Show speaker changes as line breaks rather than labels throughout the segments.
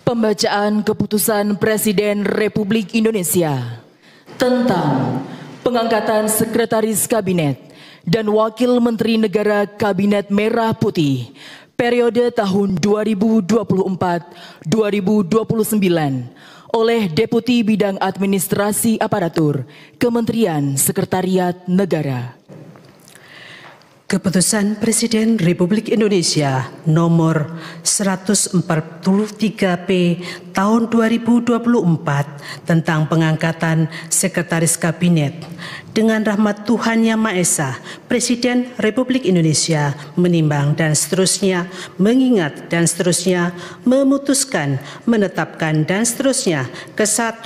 Pembacaan Keputusan Presiden Republik Indonesia tentang pengangkatan Sekretaris Kabinet dan Wakil Menteri Negara Kabinet Merah Putih periode tahun 2024-2029 oleh Deputi Bidang Administrasi Aparatur Kementerian Sekretariat Negara.
Keputusan Presiden Republik Indonesia nomor 143P tahun 2024 tentang pengangkatan Sekretaris Kabinet. Dengan rahmat Tuhan Yang Maha Esa, Presiden Republik Indonesia menimbang dan seterusnya, mengingat dan seterusnya, memutuskan, menetapkan dan seterusnya. Ke-1,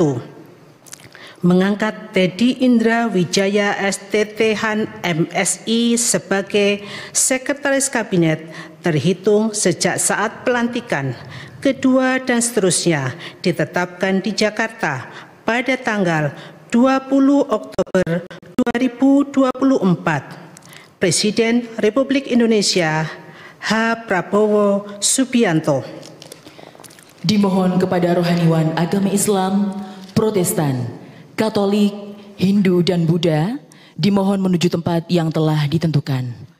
mengangkat Teddy Indra Wijaya STThan MSI sebagai Sekretaris Kabinet terhitung sejak saat pelantikan. Kedua dan seterusnya ditetapkan di Jakarta pada tanggal 20 Oktober 2024. Presiden Republik Indonesia H. Prabowo Subianto.
Dimohon kepada rohaniwan agama Islam, Protestan, Katolik, Hindu, dan Buddha dimohon menuju tempat yang telah ditentukan.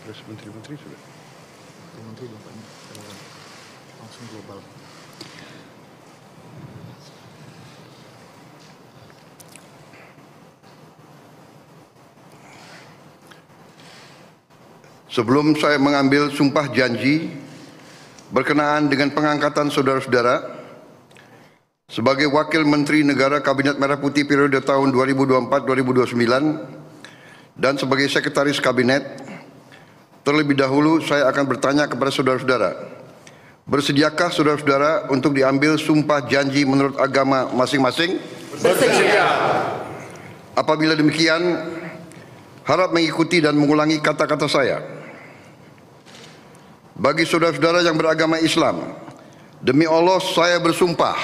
Terus menteri-menteri sudah?
Menteri Bapaknya langsung global.
Sebelum saya mengambil sumpah janji berkenaan dengan pengangkatan saudara-saudara sebagai Wakil Menteri Negara Kabinet Merah Putih periode tahun 2024-2029 dan sebagai Sekretaris Kabinet, terlebih dahulu saya akan bertanya kepada saudara-saudara, bersediakah saudara-saudara untuk diambil sumpah janji menurut agama masing-masing?
Bersedia.
Apabila demikian, harap mengikuti dan mengulangi kata-kata saya. Bagi saudara-saudara yang beragama Islam, demi Allah saya bersumpah.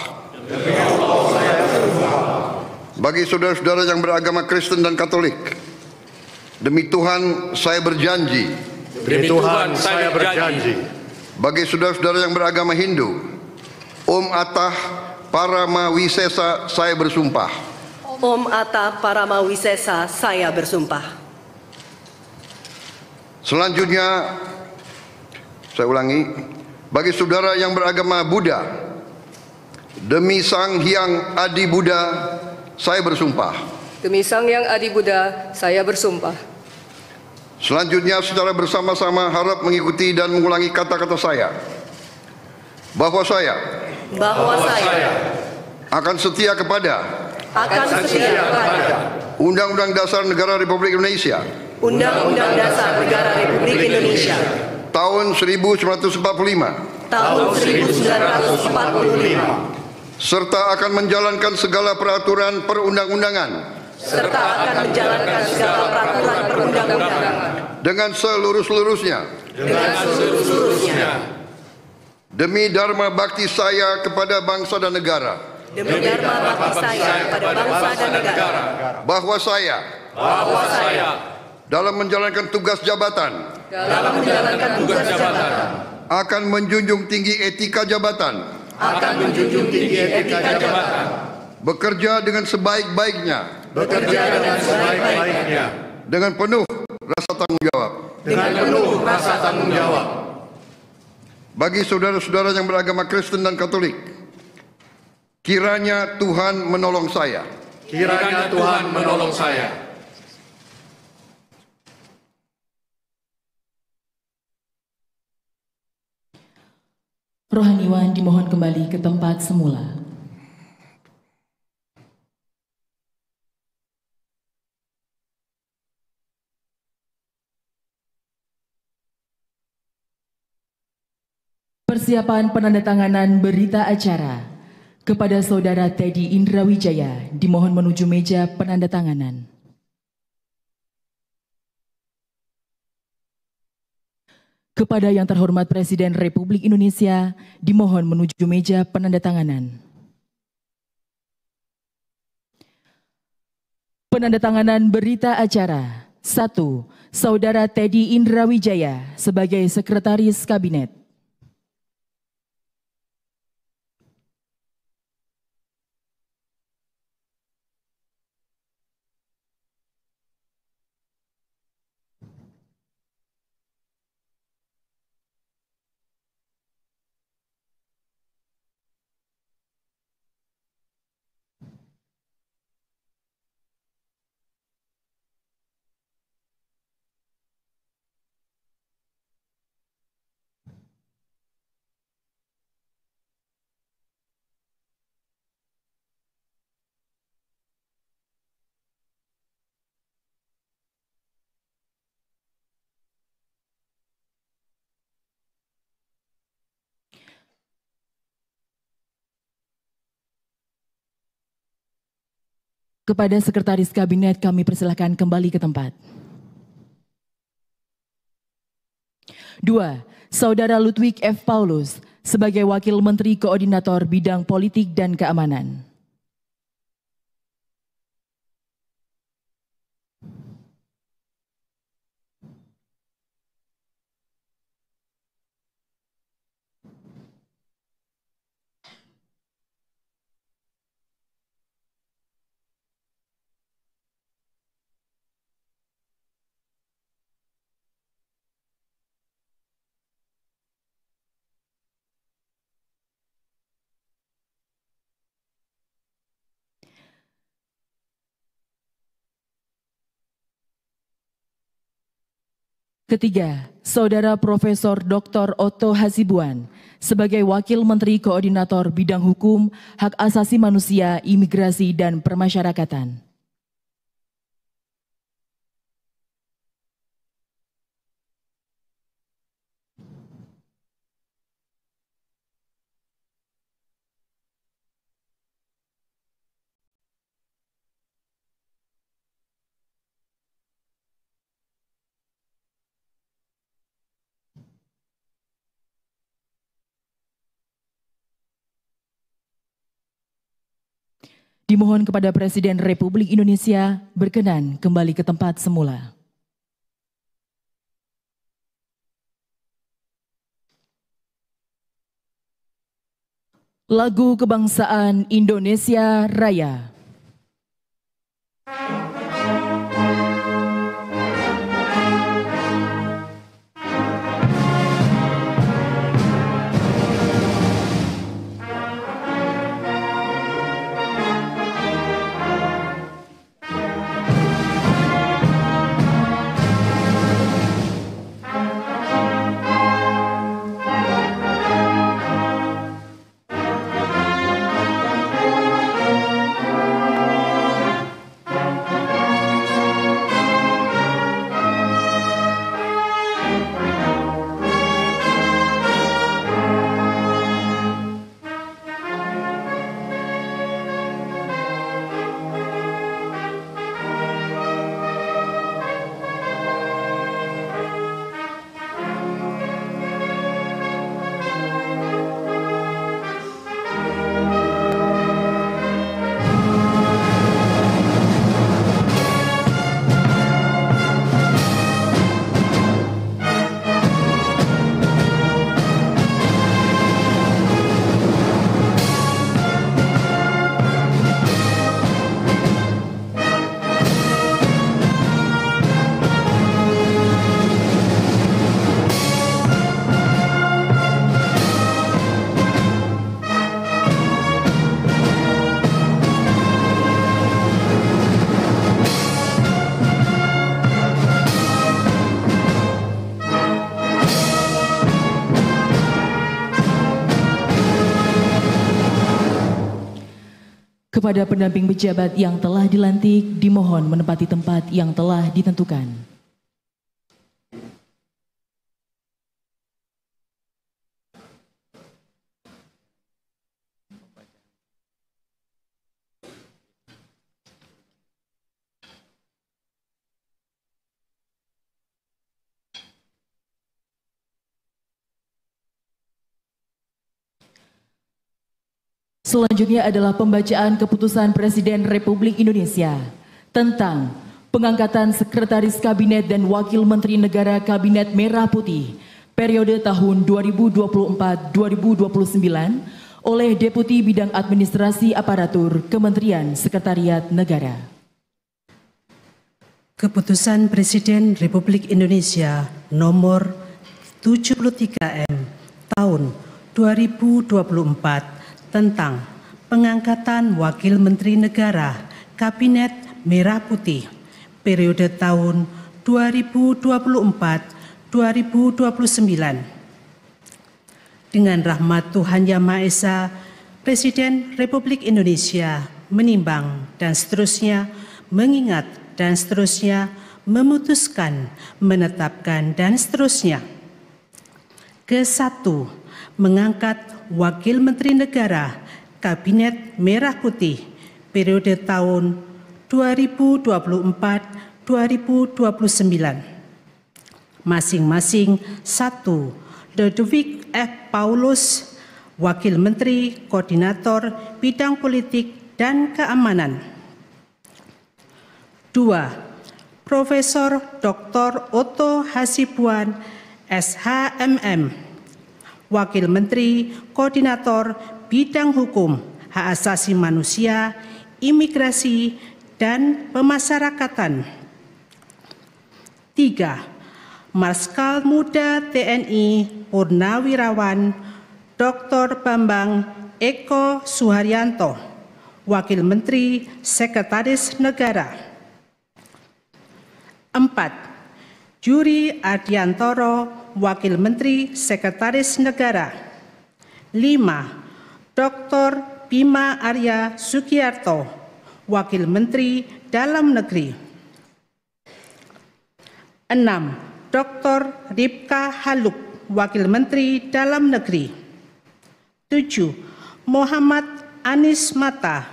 Demi Allah saya bersumpah.
Bagi saudara-saudara yang beragama Kristen dan Katolik, demi Tuhan saya berjanji.
Demi Tuhan saya berjanji.
Bagi saudara-saudara yang beragama Hindu, Om Atah Paramawisesa saya bersumpah.
Om Atah Paramawisesa saya bersumpah.
Selanjutnya, saya ulangi, bagi saudara yang beragama Buddha, demi Sang Hyang Adi Buddha saya bersumpah.
Demi Sang Hyang Adi Buddha saya bersumpah.
Selanjutnya secara bersama-sama harap mengikuti dan mengulangi kata-kata saya. Bahwa saya akan setia kepada Undang-Undang Dasar Negara Republik Indonesia
Undang-Undang Dasar Negara Republik Indonesia
tahun 1945 serta akan menjalankan segala peraturan perundang-undangan dengan seluruh-seluruhnya demi dharma bakti saya kepada bangsa dan negara. Bahwa saya dalam menjalankan tugas jabatan akan menjunjung tinggi etika jabatan, bekerja dengan sebaik-baiknya, dengan penuh rasa tanggung jawab. Bagi saudara-saudara yang beragama Kristen dan Katolik, kiranya Tuhan menolong saya.
Rohaniwan dimohon kembali ke tempat semula. Persiapan penandatanganan berita acara kepada Saudara Teddy Indra Wijaya dimohon menuju meja penandatanganan. Kepada yang terhormat Presiden Republik Indonesia, dimohon menuju meja penandatanganan. Penandatanganan berita acara. 1. Saudara Teddy Indrawijaya sebagai Sekretaris Kabinet. Kepada Sekretaris Kabinet kami persilahkan kembali ke tempat. 2. Saudara Ludwig F. Paulus sebagai Wakil Menteri Koordinator Bidang Politik dan Keamanan. Ketiga, Saudara Profesor Dr. Otto Hasibuan sebagai Wakil Menteri Koordinator Bidang Hukum, Hak Asasi Manusia, Imigrasi, dan Permasyarakatan. Dimohon kepada Presiden Republik Indonesia berkenan kembali ke tempat semula. Lagu Kebangsaan Indonesia Raya. Kepada pendamping pejabat yang telah dilantik, dimohon menempati tempat yang telah ditentukan. Selanjutnya adalah pembacaan keputusan Presiden Republik Indonesia tentang pengangkatan Sekretaris Kabinet dan Wakil Menteri Negara Kabinet Merah Putih periode tahun 2024-2029 oleh Deputi Bidang Administrasi Aparatur Kementerian Sekretariat Negara.
Keputusan Presiden Republik Indonesia nomor 73M tahun 2024 tentang pengangkatan Wakil Menteri Negara Kabinet Merah Putih periode tahun 2024-2029. Dengan rahmat Tuhan Yang Maha Esa, Presiden Republik Indonesia menimbang dan seterusnya mengingat dan seterusnya memutuskan, menetapkan dan seterusnya. Ke-1, mengangkat Wakil Menteri Negara Kabinet Merah Putih periode tahun 2024-2029. Masing-masing 1. Ludwig F. Paulus, Wakil Menteri Koordinator Bidang Politik dan Keamanan. 2. Profesor Dr. Otto Hasibuan, SHMM, Wakil Menteri Koordinator Bidang Hukum, Hak Asasi Manusia, Imigrasi, dan Pemasyarakatan. 3. Marskal Muda TNI Purnawirawan Dr. Bambang Eko Suharyanto, Wakil Menteri Sekretaris Negara. 4. Yuri Adiantoro, Wakil Menteri Sekretaris Negara. 5. Dr. Bima Arya Sugiarto, Wakil Menteri Dalam Negeri. 6. Dr. Ripka Haluk, Wakil Menteri Dalam Negeri. 7. Muhammad Anies Mata,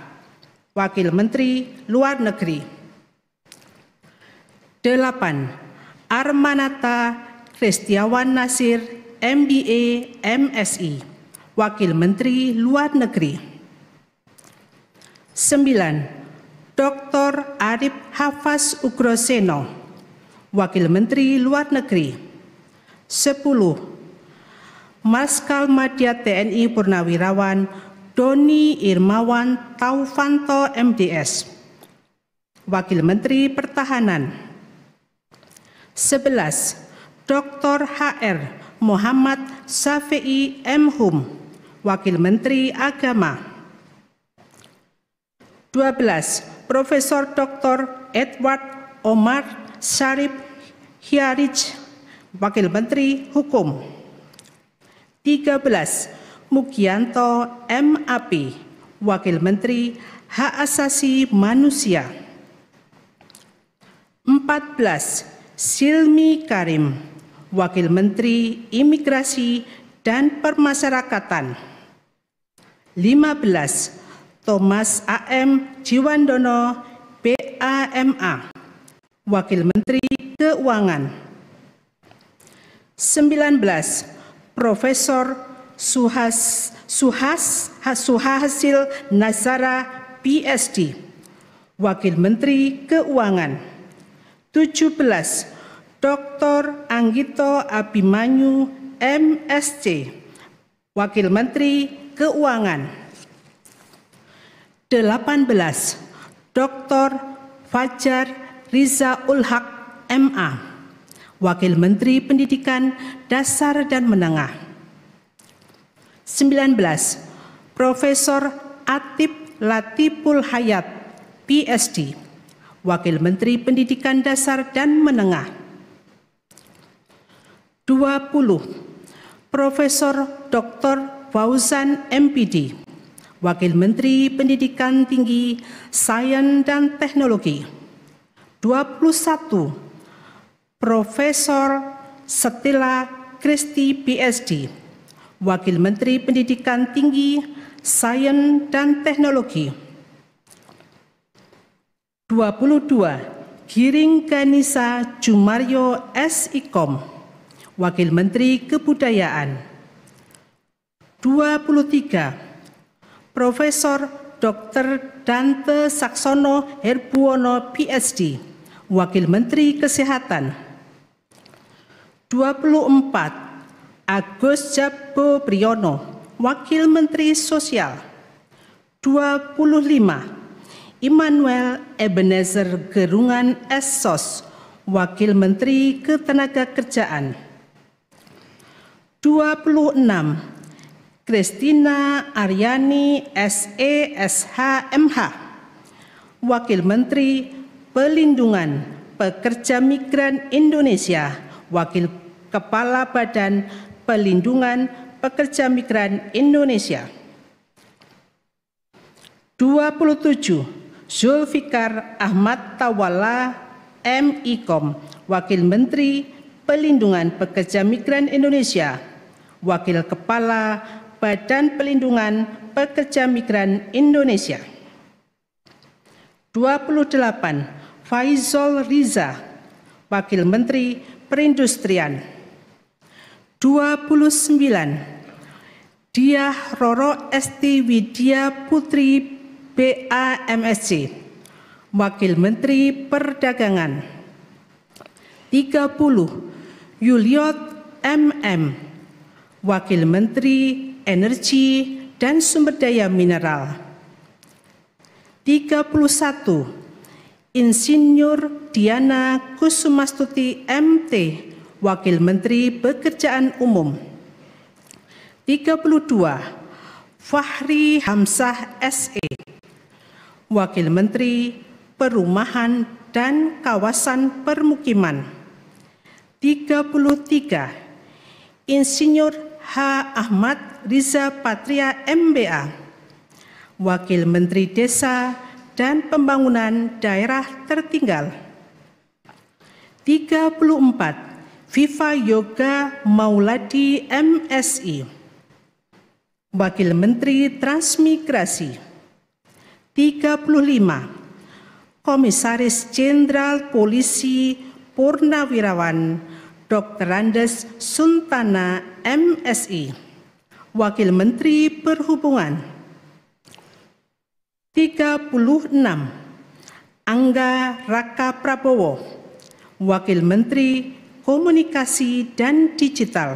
Wakil Menteri Luar Negeri. 8. Armanata Kristiawan Nasir, MBA, MSI, Wakil Menteri Luar Negeri. 9. Dr. Arif Hafaz Ugroseno, Wakil Menteri Luar Negeri. 10. Marskal Madya TNI Purnawirawan Doni Irmawan Taufanto MDS, Wakil Menteri Pertahanan. 11. Dr. HR Muhammad Syafi'i M. Hum, Wakil Menteri Agama. 12. Profesor Dr. Edward Omar Syarif Hiarij, Wakil Menteri Hukum. 13. Mugianto MAP, Wakil Menteri Hak Asasi Manusia. 14. Silmi Karim, Wakil Menteri Imigrasi dan Permasyarakatan. 15. Thomas A.M. Jiwandono, BAMA, Wakil Menteri Keuangan. 19. Profesor Suhasil Nazara, PSD, Wakil Menteri Keuangan. 17. Dr. Anggito Abimanyu, MSc, Wakil Menteri Keuangan. 18. Dr. Fajar Riza Ulhaq, MA, Wakil Menteri Pendidikan Dasar dan Menengah. 19. Profesor Atip Latiful Hayat, PSD, Wakil Menteri Pendidikan Dasar dan Menengah. 20. Profesor Dr. Fauzan MPD, Wakil Menteri Pendidikan Tinggi, Sains dan Teknologi. 21. Profesor Stella Kristi, PSD, Wakil Menteri Pendidikan Tinggi, Sains dan Teknologi. 22. Giring Ganisa Jumario S.Ikom, Wakil Menteri Kebudayaan. 23. Profesor Dr. Dante Saksono Herbuwono, PhD, Wakil Menteri Kesehatan. 24. Agus Jabo Priyono, Wakil Menteri Sosial. 25. Immanuel Ebenezer Gerungan SSOS, Wakil Menteri Ketenagakerjaan. 26. Kristina Aryani SESH-MH, Wakil Menteri Pelindungan Pekerja Migran Indonesia, Wakil Kepala Badan Pelindungan Pekerja Migran Indonesia. 27. Zulfikar Ahmad Tawala MIKOM, Wakil Menteri Pelindungan Pekerja Migran Indonesia, Wakil Kepala Badan Pelindungan Pekerja Migran Indonesia. 28. Faizol Riza, Wakil Menteri Perindustrian. 29. Diah Roro Esti Widya Putri BAMSC, Wakil Menteri Perdagangan. 30. Yuliot MM, Wakil Menteri Energi dan Sumber Daya Mineral. 31. Insinyur Diana Kusumastuti MT, Wakil Menteri Pekerjaan Umum. 32. Fahri Hamzah SE, Wakil Menteri Perumahan dan Kawasan Permukiman. 33. Insinyur H. Ahmad Riza Patria MBA, Wakil Menteri Desa dan Pembangunan Daerah Tertinggal. 34. Viva Yoga Mauladi MSI, Wakil Menteri Transmigrasi. 35. Komisaris Jenderal Polisi Purnawirawan Dr. Andes Suntana MSI, Wakil Menteri Perhubungan. 36. Angga Raka Prabowo, Wakil Menteri Komunikasi dan Digital.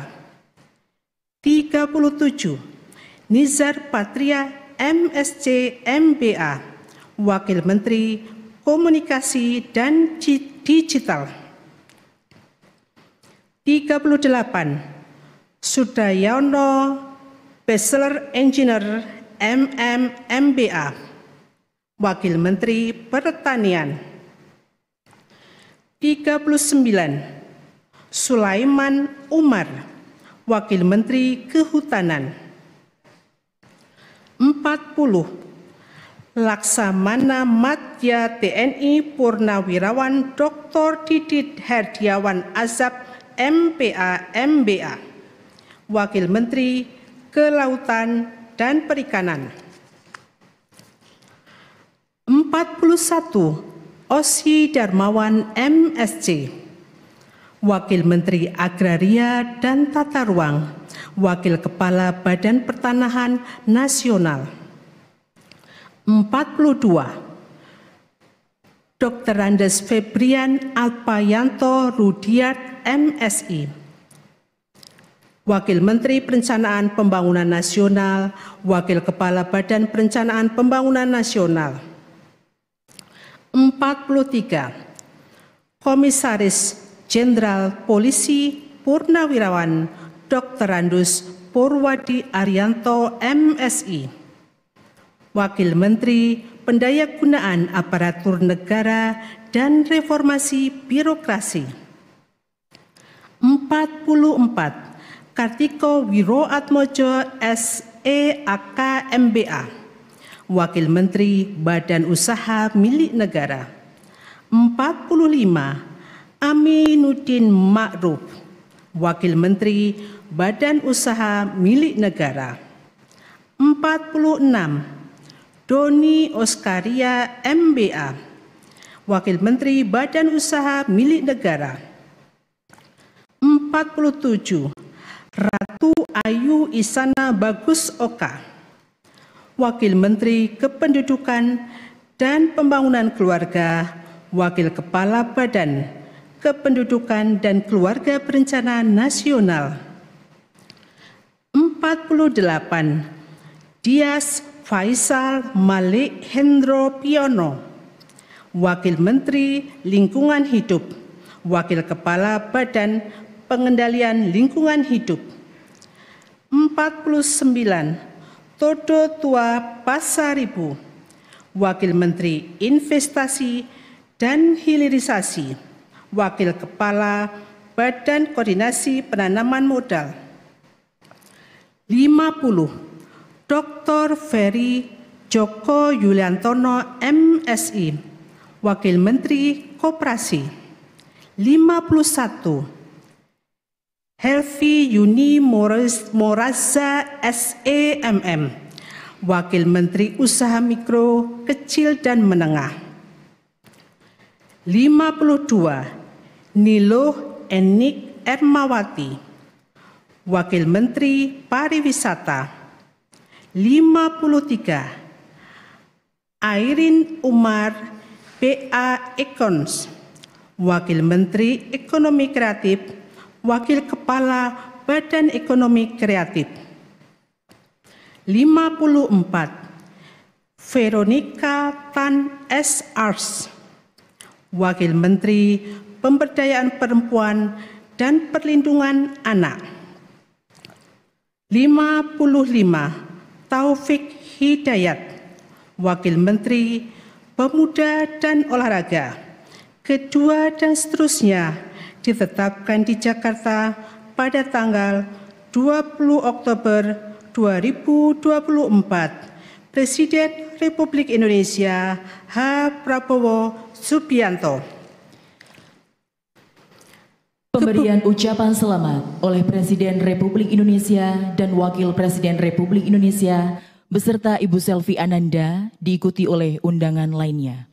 37. Nizar Patria MSc MBA, Wakil Menteri Komunikasi dan Digital. 38. Sudayono Bachelor Engineer MM MBA, Wakil Menteri Pertanian. 39. Sulaiman Umar, Wakil Menteri Kehutanan. 40. Laksamana Madya TNI Purnawirawan Dr. Didit Herdiawan Azab MPA MBA, Wakil Menteri Kelautan dan Perikanan. 41. Osi Darmawan MSc, Wakil Menteri Agraria dan Tata Ruang, Wakil Kepala Badan Pertanahan Nasional. 42. Dr. Andes Febrian Alpayanto Rudiat MSI, Wakil Menteri Perencanaan Pembangunan Nasional, Wakil Kepala Badan Perencanaan Pembangunan Nasional. 43. Komisaris Jenderal Polisi Purnawirawan Dr. Andus Purwadi Arianto MSI, Wakil Menteri Pendayagunaan Aparatur Negara dan Reformasi Birokrasi. 44. Kartiko Wiroatmojo SEAK MBA, Wakil Menteri Badan Usaha Milik Negara. 45. Aminuddin Ma'ruf, Wakil Menteri Badan Usaha Milik Negara. 46. Doni Oskaria MBA, Wakil Menteri Badan Usaha Milik Negara. 47. Ratu Ayu Isana Bagus Oka, Wakil Menteri Kependudukan dan Pembangunan Keluarga, Wakil Kepala Badan Kependudukan dan Keluarga Perencanaan Nasional. 48. Dias Faisal Malik Hendro Piono, Wakil Menteri Lingkungan Hidup, Wakil Kepala Badan Pengendalian Lingkungan Hidup. 49. Todo Tua Pasaribu, Wakil Menteri Investasi dan Hilirisasi, Wakil Kepala Badan Koordinasi Penanaman Modal. 50. Dr. Ferry Joko Yuliantono MSI, Wakil Menteri Koperasi. 51. Helvi Yuni Moraza SEMM, Wakil Menteri Usaha Mikro, Kecil dan Menengah. 52. Nilo Enik Ermawati, Wakil Menteri Pariwisata. 53. Airin Umar PA Ekons, Wakil Menteri Ekonomi Kreatif, Wakil Kepala Badan Ekonomi Kreatif. 54. Veronica Tan S. Ars, Wakil Menteri Pemberdayaan Perempuan dan Perlindungan Anak. 55. Taufik Hidayat, Wakil Menteri Pemuda dan Olahraga. Kedua dan seterusnya ditetapkan di Jakarta pada tanggal 20 Oktober 2024. Presiden Republik Indonesia H. Prabowo Subianto.
Pemberian ucapan selamat oleh Presiden Republik Indonesia dan Wakil Presiden Republik Indonesia beserta Ibu Selvi Ananda diikuti oleh undangan lainnya.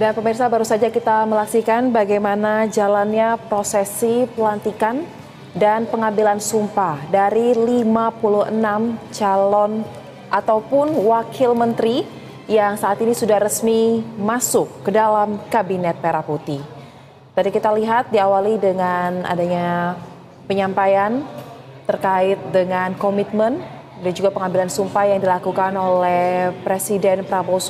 Dan pemirsa, baru saja kita menyaksikan bagaimana jalannya prosesi pelantikan dan pengambilan sumpah dari 56 calon ataupun wakil menteri yang saat ini sudah resmi masuk ke dalam Kabinet Merah Putih. Tadi kita lihat diawali dengan adanya penyampaian terkait dengan komitmen dan juga pengambilan sumpah yang dilakukan oleh Presiden Prabowo